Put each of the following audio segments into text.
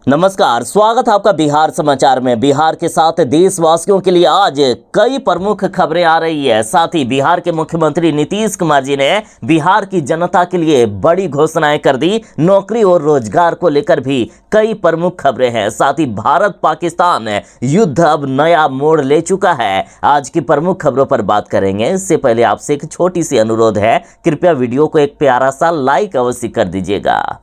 नमस्कार, स्वागत है आपका बिहार समाचार में। बिहार के साथ देशवासियों के लिए आज कई प्रमुख खबरें आ रही है। साथ ही बिहार के मुख्यमंत्री नीतीश कुमार जी ने बिहार की जनता के लिए बड़ी घोषणाएं कर दी। नौकरी और रोजगार को लेकर भी कई प्रमुख खबरें हैं। साथ ही भारत पाकिस्तान युद्ध अब नया मोड़ ले चुका है। आज की प्रमुख खबरों पर बात करेंगे। इससे पहले आपसे एक छोटी सी अनुरोध है, कृपया वीडियो को एक प्यारा सा लाइक अवश्य कर दीजिएगा।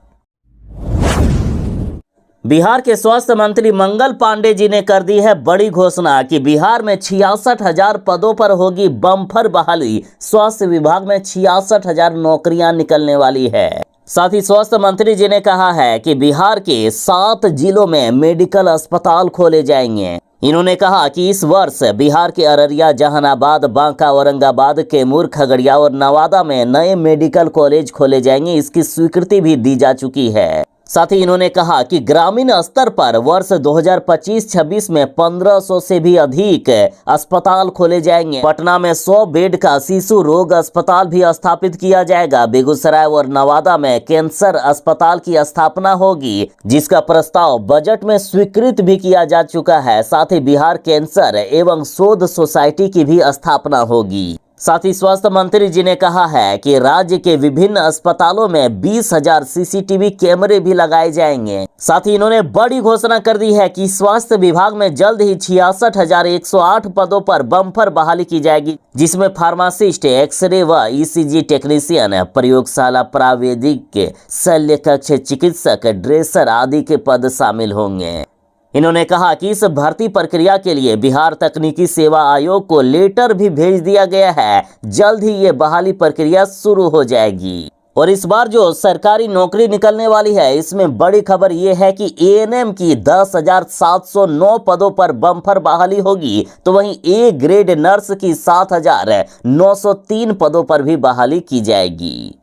बिहार के स्वास्थ्य मंत्री मंगल पांडे जी ने कर दी है बड़ी घोषणा कि बिहार में 66,000 पदों पर होगी बम्पर बहाली। स्वास्थ्य विभाग में 66,000 नौकरियां निकलने वाली है। साथ ही स्वास्थ्य मंत्री जी ने कहा है कि बिहार के 7 जिलों में मेडिकल अस्पताल खोले जाएंगे। इन्होंने कहा कि इस वर्ष बिहार के अररिया, जहानाबाद, बांका, औरंगाबाद, कैमूर, खगड़िया और नवादा में नए मेडिकल कॉलेज खोले जाएंगे। इसकी स्वीकृति भी दी जा चुकी है। साथ ही इन्होंने कहा कि ग्रामीण स्तर पर वर्ष 2025-26 में 1500 से भी अधिक अस्पताल खोले जाएंगे। पटना में 100 बेड का शिशु रोग अस्पताल भी स्थापित किया जाएगा। बेगूसराय और नवादा में कैंसर अस्पताल की स्थापना होगी, जिसका प्रस्ताव बजट में स्वीकृत भी किया जा चुका है। साथ ही बिहार कैंसर एवं शोध सोसाइटी की भी स्थापना होगी। साथ ही स्वास्थ्य मंत्री जी ने कहा है कि राज्य के विभिन्न अस्पतालों में 20,000 सीसीटीवी कैमरे भी लगाए जाएंगे। साथ ही इन्होंने बड़ी घोषणा कर दी है कि स्वास्थ्य विभाग में जल्द ही 66,108 पदों पर बम्पर बहाली की जाएगी, जिसमें फार्मासिस्ट, एक्सरे व ईसीजी टेक्नीशियन, प्रयोगशाला प्रावैधिक, शल्य कक्ष चिकित्सक, ड्रेसर आदि के पद शामिल होंगे। इन्होंने कहा कि इस भर्ती प्रक्रिया के लिए बिहार तकनीकी सेवा आयोग को लेटर भी भेज दिया गया है। जल्द ही ये बहाली प्रक्रिया शुरू हो जाएगी। और इस बार जो सरकारी नौकरी निकलने वाली है, इसमें बड़ी खबर ये है कि एएनएम की 10,709 पदों पर बम्पर बहाली होगी, तो वहीं ए ग्रेड नर्स की 7,903 पदों पर भी बहाली की जाएगी।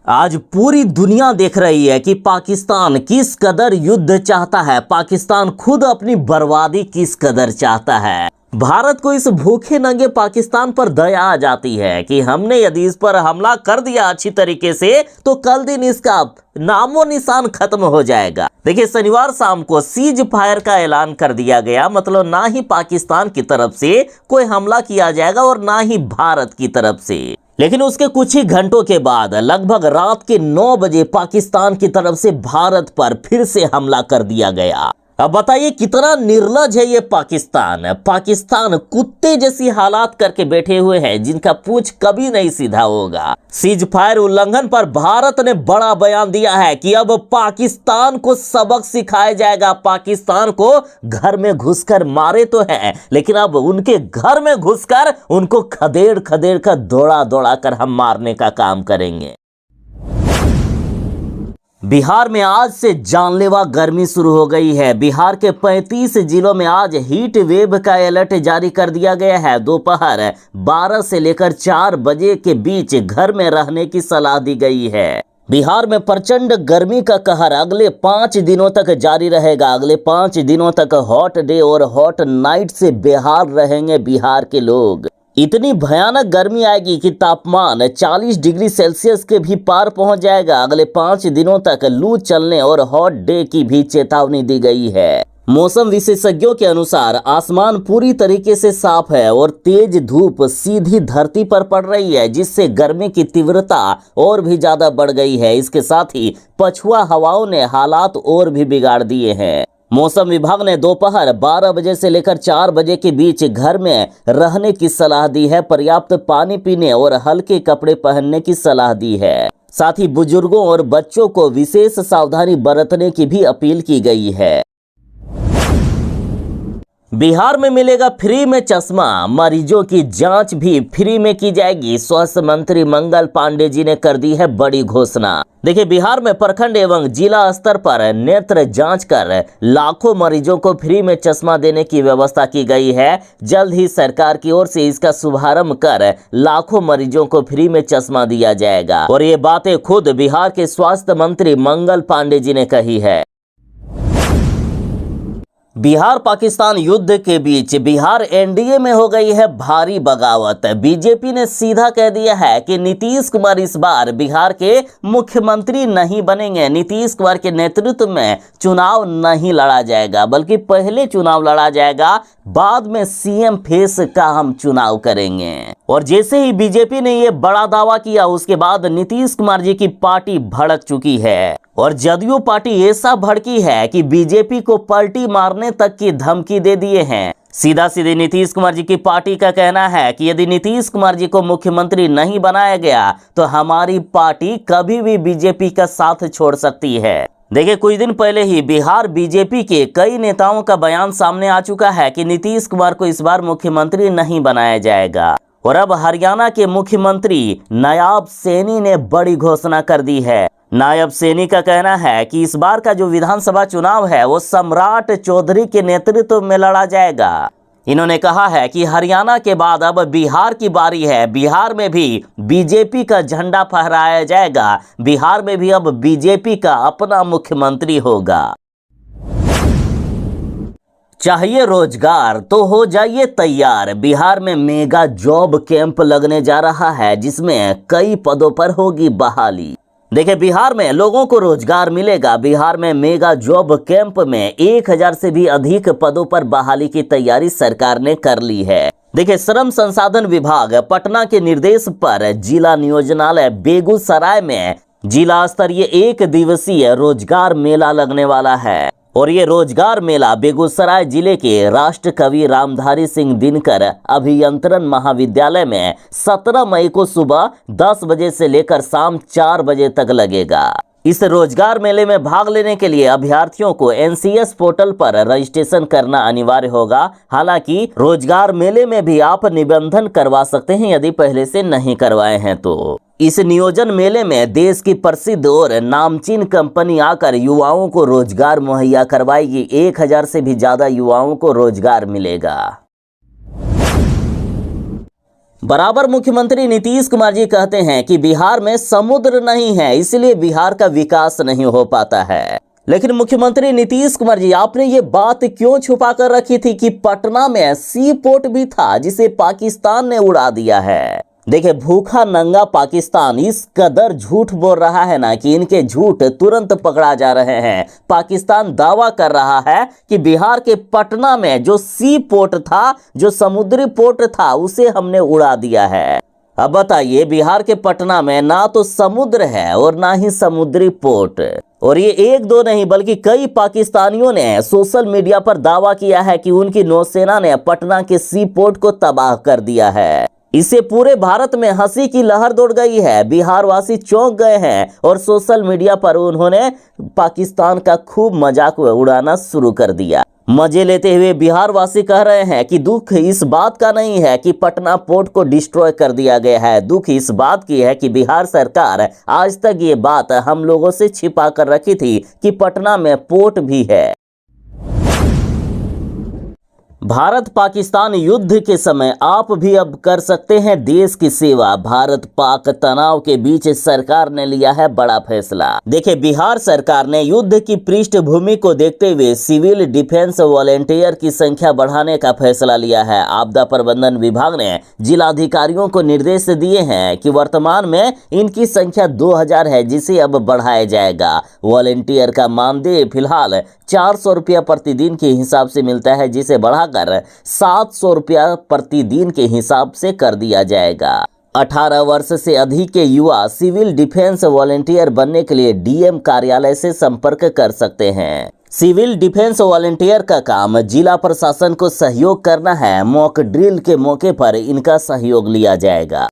आज पूरी दुनिया देख रही है कि पाकिस्तान किस कदर युद्ध चाहता है। पाकिस्तान खुद अपनी बर्बादी किस कदर चाहता है। भारत को इस भूखे नंगे पाकिस्तान पर दया आ जाती है कि हमने यदि इस पर हमला कर दिया अच्छी तरीके से, तो कल दिन इसका नामो निशान खत्म हो जाएगा। देखिए, शनिवार शाम को सीज फायर का ऐलान कर दिया गया। मतलब ना ही पाकिस्तान की तरफ से कोई हमला किया जाएगा और ना ही भारत की तरफ से। लेकिन उसके कुछ ही घंटों के बाद लगभग रात के 9 बजे पाकिस्तान की तरफ से भारत पर फिर से हमला कर दिया गया। अब बताइए कितना निर्लज है ये पाकिस्तान। पाकिस्तान कुत्ते जैसी हालात करके बैठे हुए हैं, जिनका पूंछ कभी नहीं सीधा होगा। सीज फायर उल्लंघन पर भारत ने बड़ा बयान दिया है कि अब पाकिस्तान को सबक सिखाया जाएगा। पाकिस्तान को घर में घुसकर मारे तो है, लेकिन अब उनके घर में घुसकर उनको खदेड़ खदेड़ कर दौड़ा दौड़ा कर हम मारने का काम करेंगे। बिहार में आज से जानलेवा गर्मी शुरू हो गई है। बिहार के 35 जिलों में आज हीट वेव का अलर्ट जारी कर दिया गया है। दोपहर 12 से लेकर 4 बजे के बीच घर में रहने की सलाह दी गई है। बिहार में प्रचंड गर्मी का कहर अगले 5 दिनों तक जारी रहेगा। अगले 5 दिनों तक हॉट डे और हॉट नाइट से बेहाल रहेंगे बिहार के लोग। इतनी भयानक गर्मी आएगी कि तापमान 40 डिग्री सेल्सियस के भी पार पहुंच जाएगा। अगले 5 दिनों तक लू चलने और हॉट डे की भी चेतावनी दी गई है। मौसम विशेषज्ञों के अनुसार आसमान पूरी तरीके से साफ है और तेज धूप सीधी धरती पर पड़ रही है, जिससे गर्मी की तीव्रता और भी ज्यादा बढ़ गई है। इसके साथ ही पछुआ हवाओं ने हालात और भी बिगाड़ दिए हैं। मौसम विभाग ने दोपहर 12 बजे से लेकर 4 बजे के बीच घर में रहने की सलाह दी है। पर्याप्त पानी पीने और हल्के कपड़े पहनने की सलाह दी है। साथ ही बुजुर्गों और बच्चों को विशेष सावधानी बरतने की भी अपील की गई है। बिहार में मिलेगा फ्री में चश्मा, मरीजों की जांच भी फ्री में की जाएगी। स्वास्थ्य मंत्री मंगल पांडे जी ने कर दी है बड़ी घोषणा। देखिए, बिहार में प्रखंड एवं जिला स्तर पर नेत्र जांच कर लाखों मरीजों को फ्री में चश्मा देने की व्यवस्था की गई है। जल्द ही सरकार की ओर से इसका शुभारंभ कर लाखों मरीजों को फ्री में चश्मा दिया जाएगा। और ये बातें खुद बिहार के स्वास्थ्य मंत्री मंगल पांडे जी ने कही है। बिहार पाकिस्तान युद्ध के बीच बिहार एनडीए में हो गई है भारी बगावत। बीजेपी ने सीधा कह दिया है कि नीतीश कुमार इस बार बिहार के मुख्यमंत्री नहीं बनेंगे। नीतीश कुमार के नेतृत्व में चुनाव नहीं लड़ा जाएगा, बल्कि पहले चुनाव लड़ा जाएगा, बाद में सीएम फेस का हम चुनाव करेंगे। और जैसे ही बीजेपी ने ये बड़ा दावा किया, उसके बाद नीतीश कुमार जी की पार्टी भड़क चुकी है और जदयू पार्टी ऐसा भड़की है कि बीजेपी को पलटी मारने तक की धमकी दे दिए हैं। सीधा सीधे नीतीश कुमार जी की पार्टी का कहना है कि यदि नीतीश कुमार जी को मुख्यमंत्री नहीं बनाया गया तो हमारी पार्टी कभी भी बीजेपी का साथ छोड़ सकती है। देखिए, कुछ दिन पहले ही बिहार बीजेपी के कई नेताओं का बयान सामने आ चुका है कि नीतीश कुमार को इस बार मुख्यमंत्री नहीं बनाया जाएगा। और अब हरियाणा के मुख्यमंत्री नायब सैनी ने बड़ी घोषणा कर दी है। नायब सैनी का कहना है कि इस बार का जो विधानसभा चुनाव है वो सम्राट चौधरी के नेतृत्व में लड़ा जाएगा। इन्होंने कहा है कि हरियाणा के बाद अब बिहार की बारी है। बिहार में भी बीजेपी का झंडा फहराया जाएगा। बिहार में भी अब बीजेपी का अपना मुख्यमंत्री होगा। चाहिए रोजगार तो हो जाइए तैयार। बिहार में मेगा जॉब कैंप लगने जा रहा है, जिसमें कई पदों पर होगी बहाली। देखिए, बिहार में लोगों को रोजगार मिलेगा। बिहार में मेगा जॉब कैंप में 1000 से भी अधिक पदों पर बहाली की तैयारी सरकार ने कर ली है। देखिए, श्रम संसाधन विभाग पटना के निर्देश पर जिला नियोजनालय बेगूसराय में जिला स्तरीय 1 दिवसीय रोजगार मेला लगने वाला है। और ये रोजगार मेला बेगूसराय जिले के राष्ट्र कवि रामधारी सिंह दिनकर अभियंत्रण महाविद्यालय में 17 मई को सुबह 10 बजे से लेकर शाम 4 बजे तक लगेगा। इस रोजगार मेले में भाग लेने के लिए अभ्यर्थियों को एनसीएस पोर्टल पर रजिस्ट्रेशन करना अनिवार्य होगा। हालांकि रोजगार मेले में भी आप निबंधन करवा सकते हैं यदि पहले से नहीं करवाए हैं तो। इस नियोजन मेले में देश की प्रसिद्ध और नामचीन कंपनी आकर युवाओं को रोजगार मुहैया करवाएगी। 1000 से भी ज्यादा युवाओं को रोजगार मिलेगा। बराबर मुख्यमंत्री नीतीश कुमार जी कहते हैं कि बिहार में समुद्र नहीं है, इसलिए बिहार का विकास नहीं हो पाता है। लेकिन मुख्यमंत्री नीतीश कुमार जी, आपने ये बात क्यों छुपा कर रखी थी कि पटना में सी पोर्ट भी था जिसे पाकिस्तान ने उड़ा दिया है। देखिए, भूखा नंगा पाकिस्तान इस कदर झूठ बोल रहा है ना कि इनके झूठ तुरंत पकड़ा जा रहे हैं। पाकिस्तान दावा कर रहा है कि बिहार के पटना में जो सी पोर्ट था, जो समुद्री पोर्ट था, उसे हमने उड़ा दिया है। अब बताइए, बिहार के पटना में ना तो समुद्र है और ना ही समुद्री पोर्ट। और ये 1-2 नहीं बल्कि कई पाकिस्तानियों ने सोशल मीडिया पर दावा किया है कि उनकी नौसेना ने पटना के सी पोर्ट को तबाह कर दिया है। इससे पूरे भारत में हंसी की लहर दौड़ गई है। बिहार वासी चौंक गए हैं और सोशल मीडिया पर उन्होंने पाकिस्तान का खूब मजाक उड़ाना शुरू कर दिया। मजे लेते हुए बिहार वासी कह रहे हैं कि दुख इस बात का नहीं है कि पटना पोर्ट को डिस्ट्रॉय कर दिया गया है, दुख इस बात की है कि बिहार सरकार आज तक ये बात हम लोगों से छिपा कर रखी थी कि पटना में पोर्ट भी है। भारत पाकिस्तान युद्ध के समय आप भी अब कर सकते हैं देश की सेवा। भारत पाक तनाव के बीच सरकार ने लिया है बड़ा फैसला। देखिए, बिहार सरकार ने युद्ध की पृष्ठभूमि को देखते हुए सिविल डिफेंस वॉलेंटियर की संख्या बढ़ाने का फैसला लिया है। आपदा प्रबंधन विभाग ने जिलाधिकारियों को निर्देश दिए हैं कि वर्तमान में इनकी संख्या 2000 है, जिसे अब बढ़ाया जाएगा। वॉलेंटियर का मानदेय फिलहाल 400 रुपया प्रतिदिन के हिसाब से मिलता है, जिसे बढ़ाकर 700 रुपया प्रतिदिन के हिसाब से कर दिया जाएगा। 18 वर्ष से अधिक के युवा सिविल डिफेंस वॉलेंटियर बनने के लिए डीएम कार्यालय से संपर्क कर सकते हैं। सिविल डिफेंस वॉलेंटियर का काम जिला प्रशासन को सहयोग करना है। मॉक ड्रिल के मौके पर इनका सहयोग लिया जाएगा।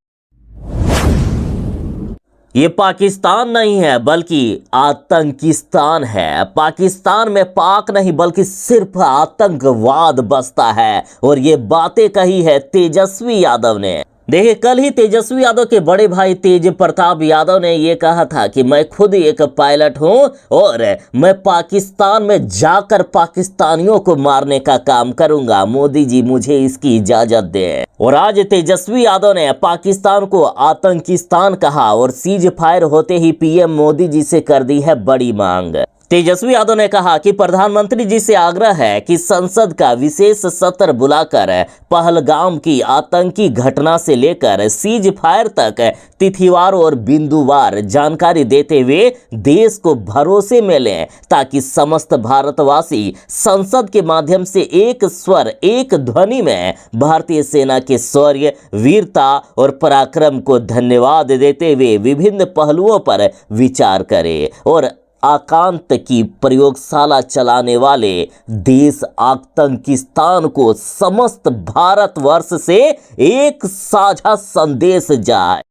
ये पाकिस्तान नहीं है बल्कि आतंकिस्तान है। पाकिस्तान में पाक नहीं बल्कि सिर्फ आतंकवाद बसता है। और ये बातें कही है तेजस्वी यादव ने। देखिए, कल ही तेजस्वी यादव के बड़े भाई तेज प्रताप यादव ने ये कहा था कि मैं खुद एक पायलट हूं और मैं पाकिस्तान में जाकर पाकिस्तानियों को मारने का काम करूंगा। मोदी जी मुझे इसकी इजाजत दें। और आज तेजस्वी यादव ने पाकिस्तान को आतंकिस्तान कहा और सीज फायर होते ही पीएम मोदी जी से कर दी है बड़ी मांग। तेजस्वी यादव ने कहा कि प्रधानमंत्री जी से आग्रह है कि संसद का विशेष सत्र बुलाकर पहलगाम की आतंकी घटना से लेकर सीज फायर तक तिथिवार और बिंदुवार जानकारी देते हुए देश को भरोसे में लें, ताकि समस्त भारतवासी संसद के माध्यम से एक स्वर एक ध्वनि में भारतीय सेना के शौर्य, वीरता और पराक्रम को धन्यवाद देते हुए विभिन्न पहलुओं पर विचार करें और आकांत की प्रयोगशाला चलाने वाले देश आतंकिस्तान को समस्त भारतवर्ष से एक साझा संदेश जाए।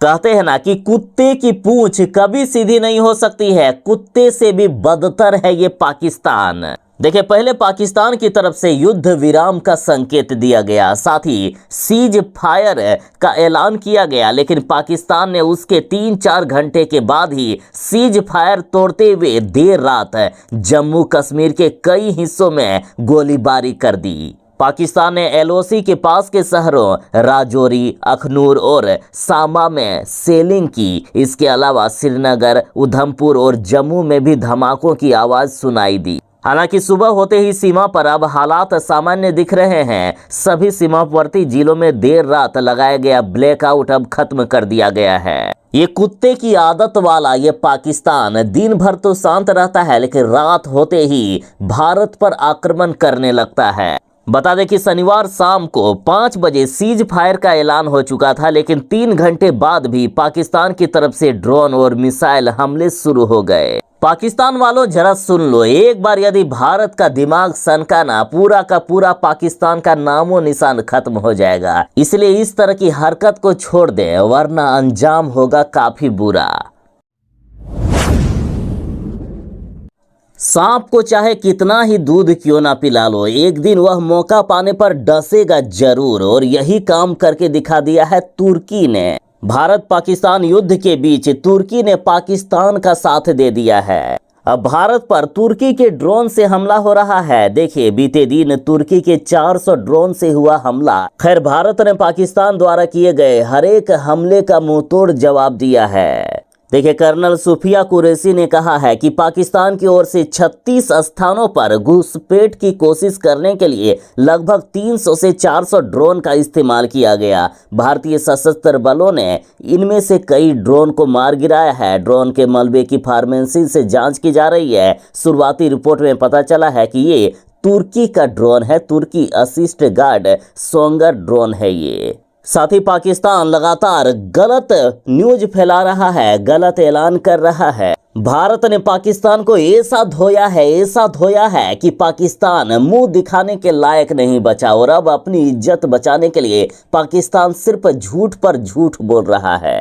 कहते हैं ना कि कुत्ते की पूंछ कभी सीधी नहीं हो सकती है, कुत्ते से भी बदतर है ये पाकिस्तान। देखिए, पहले पाकिस्तान की तरफ से युद्ध विराम का संकेत दिया गया, साथ ही सीज फायर का ऐलान किया गया, लेकिन पाकिस्तान ने उसके 3-4 घंटे के बाद ही सीज फायर तोड़ते हुए देर रात जम्मू कश्मीर के कई हिस्सों में गोलीबारी कर दी। पाकिस्तान ने एलओसी के पास के शहरों राजौरी, अखनूर और सामा में सेलिंग की। इसके अलावा श्रीनगर, उधमपुर और जम्मू में भी धमाकों की आवाज सुनाई दी। हालांकि सुबह होते ही सीमा पर अब हालात सामान्य दिख रहे हैं। सभी सीमावर्ती जिलों में देर रात लगाया गया ब्लैकआउट अब खत्म कर दिया गया है। ये कुत्ते की आदत वाला ये पाकिस्तान दिन भर तो शांत रहता है, लेकिन रात होते ही भारत पर आक्रमण करने लगता है। बता दें कि शनिवार शाम को 5 बजे सीज फायर का ऐलान हो चुका था, लेकिन 3 घंटे बाद भी पाकिस्तान की तरफ से ड्रोन और मिसाइल हमले शुरू हो गए। पाकिस्तान वालों जरा सुन लो, एक बार यदि भारत का दिमाग सनका ना, पूरा का पूरा पाकिस्तान का नामो निशान खत्म हो जाएगा। इसलिए इस तरह की हरकत को छोड़ दें, वरना अंजाम होगा काफी बुरा। सांप को चाहे कितना ही दूध क्यों ना पिला लो, एक दिन वह मौका पाने पर डसेगा जरूर, और यही काम करके दिखा दिया है तुर्की ने। भारत पाकिस्तान युद्ध के बीच तुर्की ने पाकिस्तान का साथ दे दिया है। अब भारत पर तुर्की के ड्रोन से हमला हो रहा है। देखिए, बीते दिन तुर्की के 400 ड्रोन से हुआ हमला। खैर, भारत ने पाकिस्तान द्वारा किए गए हर एक हमले का मुंहतोड़ जवाब दिया है। देखिए, कर्नल सुफिया कुरैशी ने कहा है कि पाकिस्तान की ओर से 36 स्थानों पर घुसपैठ की कोशिश करने के लिए लगभग 300 से 400 ड्रोन का इस्तेमाल किया गया। भारतीय सशस्त्र बलों ने इनमें से कई ड्रोन को मार गिराया है। ड्रोन के मलबे की फार्मेसी से जांच की जा रही है। शुरुआती रिपोर्ट में पता चला है कि ये तुर्की का ड्रोन है। तुर्की असिस्ट गार्ड सोंगर ड्रोन है ये। साथ ही पाकिस्तान लगातार गलत न्यूज फैला रहा है, गलत ऐलान कर रहा है। भारत ने पाकिस्तान को ऐसा धोया है कि पाकिस्तान मुंह दिखाने के लायक नहीं बचा, और अब अपनी इज्जत बचाने के लिए पाकिस्तान सिर्फ झूठ पर झूठ बोल रहा है।